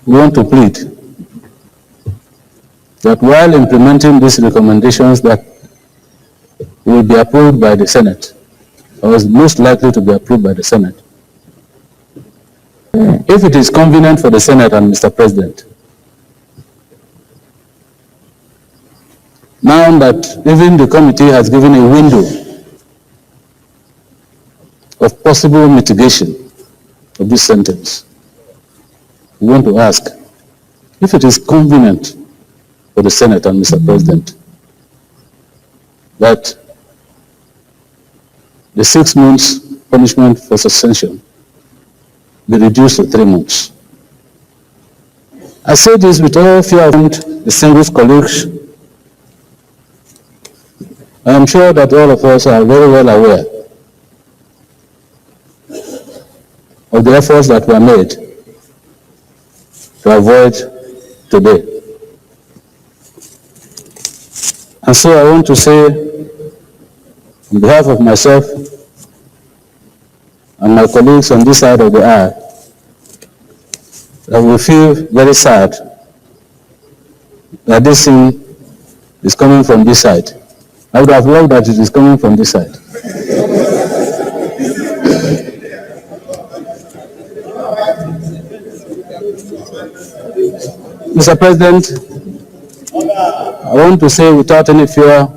we want to plead that while implementing these recommendations that will be approved by the Senate, or is most likely to be approved by the Senate, if it is convenient for the Senate and Mr. President, now that even the committee has given a window of possible mitigation of this sentence, we want to ask if it is convenient for the Senate and Mr. President that the 6 months punishment for suspension be reduced to 3 months. I say this with all fear of distinguished colleagues. I am sure that all of us are very well aware of the efforts that were made to avoid today. And so I want to say, on behalf of myself and my colleagues on this side of the aisle, that we feel very sad that this thing is coming from this side. I would have loved that it is coming from this side. Mr. President, I want to say without any fear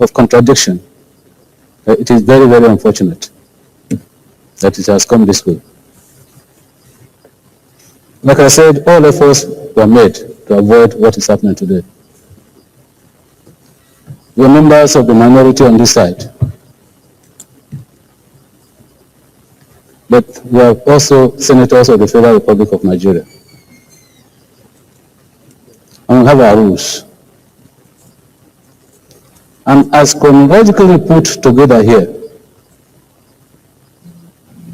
of contradiction, that it is very, very unfortunate that it has come this way. Like I said, all efforts were made to avoid what is happening today. We are members of the minority on this side, but we are also senators of the Federal Republic of Nigeria. And we have our rules. And as chronologically put together here,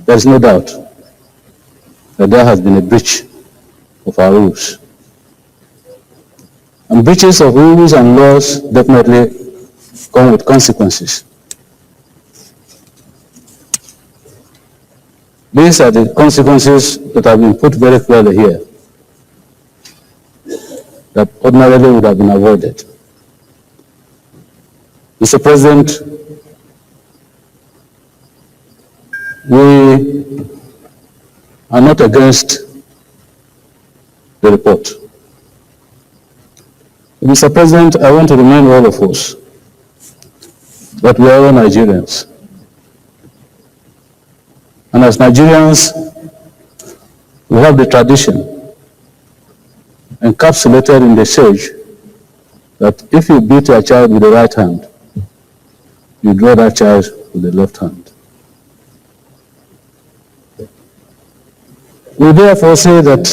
there is no doubt that there has been a breach of our rules. And breaches of rules and laws definitely come with consequences. These are the consequences that have been put very clearly here, that ordinarily would have been avoided. Mr. President, we are not against the report. Mr. President, I want to remind all of us that we are all Nigerians. And as Nigerians, we have the tradition encapsulated in the sage that if you beat your child with the right hand, you draw that child with the left hand. We therefore say that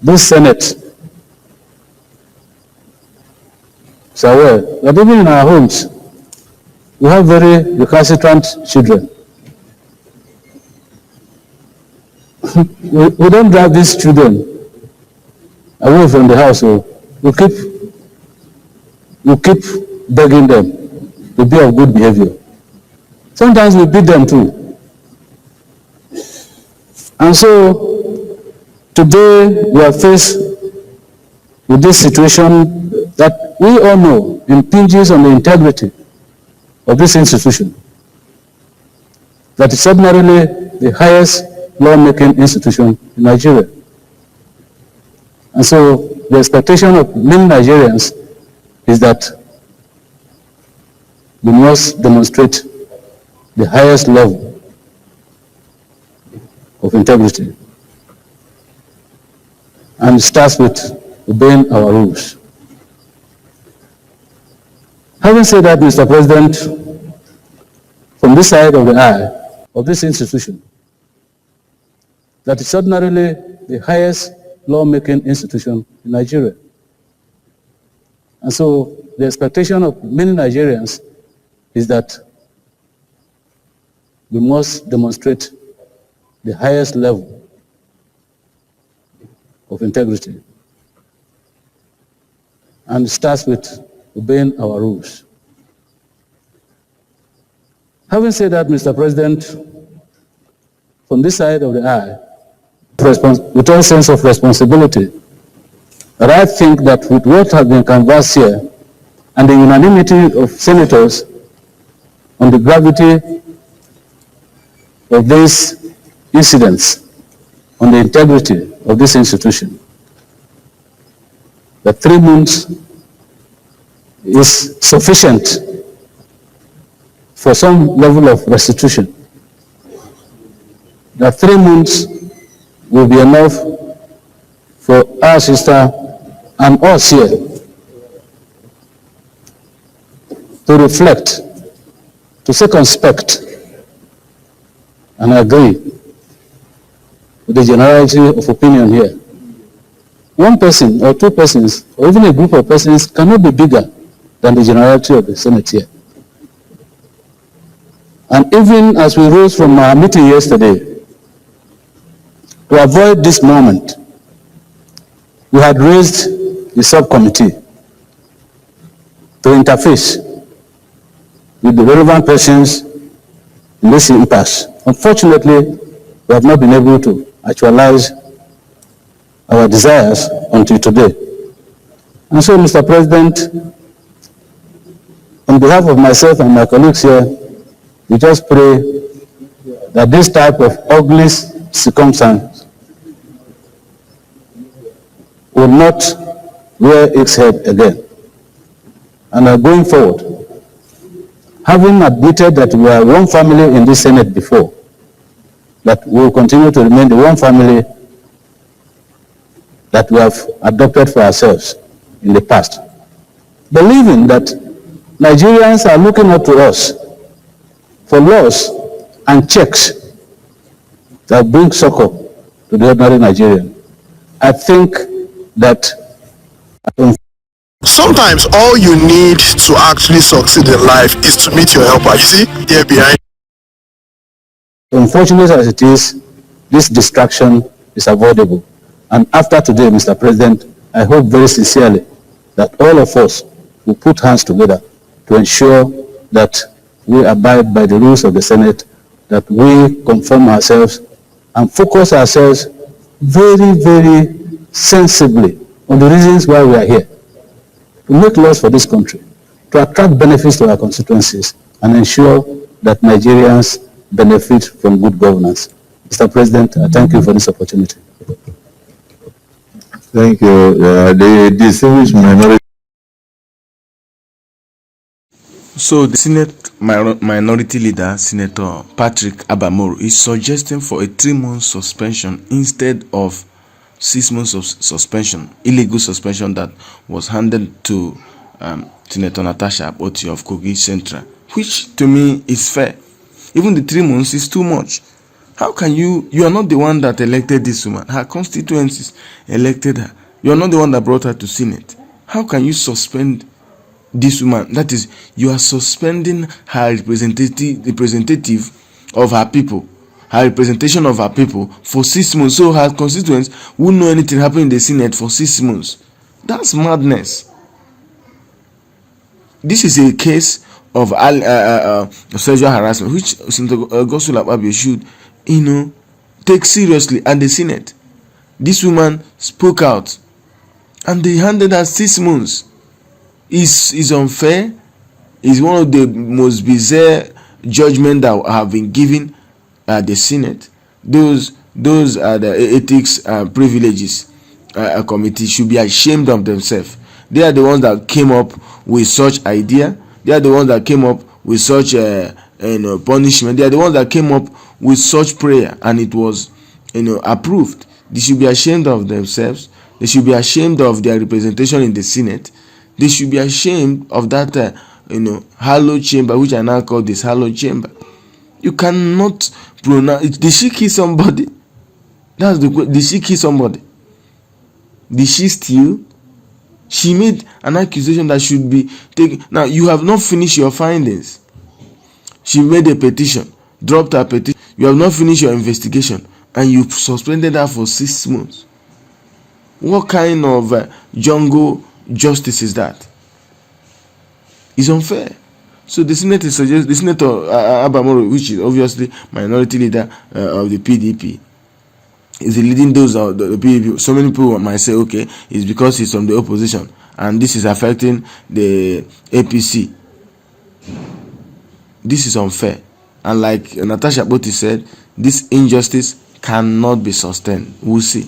this Senate is aware that even in our homes, we have very recalcitrant children. we don't drive these children away from the house. So we keep begging them to be of good behavior. Sometimes we beat them too. And so today we are faced with this situation that we all know impinges on the integrity of this institution, that is ordinarily the highest lawmaking institution in Nigeria. And so the expectation of many Nigerians is that we must demonstrate the highest level of integrity. And it starts with obeying our rules. Having said that, Mr. President, from this side of the aisle of this institution, that is ordinarily the highest lawmaking institution in Nigeria. And so the expectation of many Nigerians is that we must demonstrate the highest level of integrity. And it starts with obeying our rules. Having said that, Mr. President, from this side of the aisle, without sense of responsibility. But I think that with what has been canvassed here and the unanimity of senators on the gravity of these incidents, on the integrity of this institution, that 3 months is sufficient for some level of restitution. That 3 months will be enough for our sister and us here to reflect, to circumspect, and agree with the generality of opinion here. One person or 2 persons, or even a group of persons, cannot be bigger than the generality of the Senate here. And even as we rose from our meeting yesterday, to avoid this moment, we had raised the subcommittee to interface with the relevant persons in this impasse. Unfortunately, we have not been able to actualize our desires until today. And so, Mr. President, on behalf of myself and my colleagues here, we just pray that this type of ugly circumstance will not rear its head again. And going forward, having admitted that we are one family in this Senate before, that we will continue to remain the one family that we have adopted for ourselves in the past, believing that Nigerians are looking up to us for laws and checks that bring succor to the ordinary Nigerian. I think that sometimes all you need to actually succeed in life is to meet your helper. You see, here behind. Unfortunate as it is, this distraction is avoidable. And after today, Mr. President, I hope very sincerely that all of us will put hands together to ensure that we abide by the rules of the Senate, that we conform ourselves and focus ourselves very, very sensibly on the reasons why we are here. To make laws for this country, to attract benefits to our constituencies, and ensure that Nigerians benefit from good governance. Mr. President, I thank you for this opportunity. Thank you. The distinguished minority. So the Senate Minority Leader, Senator Patrick Abba Moro, is suggesting for a 3-month suspension instead of 6 months of suspension, illegal suspension that was handed to Senator Natasha Akpoti of Kogi Central, which to me is fair. Even the 3 months is too much. How can you are not the one that elected this woman. Her constituencies elected her. You are not the one that brought her to Senate. How can you suspend this woman? That is, you are suspending her representative of her people, her representation of her people for 6 months. So her constituents won't know anything happening in the Senate for 6 months. That's madness. This is a case of sexual harassment, which Senator Godswill Akpabio should, take seriously at the Senate. This woman spoke out, and they handed her 6 months. Is unfair. Is one of the most bizarre judgments that have been given at the Senate. Those are the ethics and privileges committee should be ashamed of themselves. They are the ones that came up with such idea. They are the ones that came up with such punishment. They are the ones that came up with such prayer, and it was approved. They should be ashamed of themselves. They should be ashamed of their representation in the Senate. They should be ashamed of that hallowed chamber, which I now call this hallowed chamber. You cannot pronounce. Did she kill somebody? That's the question. Did she kill somebody? Did she steal? She made an accusation that should be taken. Now, you have not finished your findings. She made a petition, dropped her petition. You have not finished your investigation, and you suspended her for 6 months. What kind of jungle justice is that? It's unfair. So the Senate is suggesting, the Senator Abba Moro, which is obviously minority leader of the PDP, is leading those of the people. So many people might say, okay, it's because he's from the opposition and this is affecting the APC. This is unfair, and like Natasha Akpoti said, this injustice cannot be sustained. We'll see.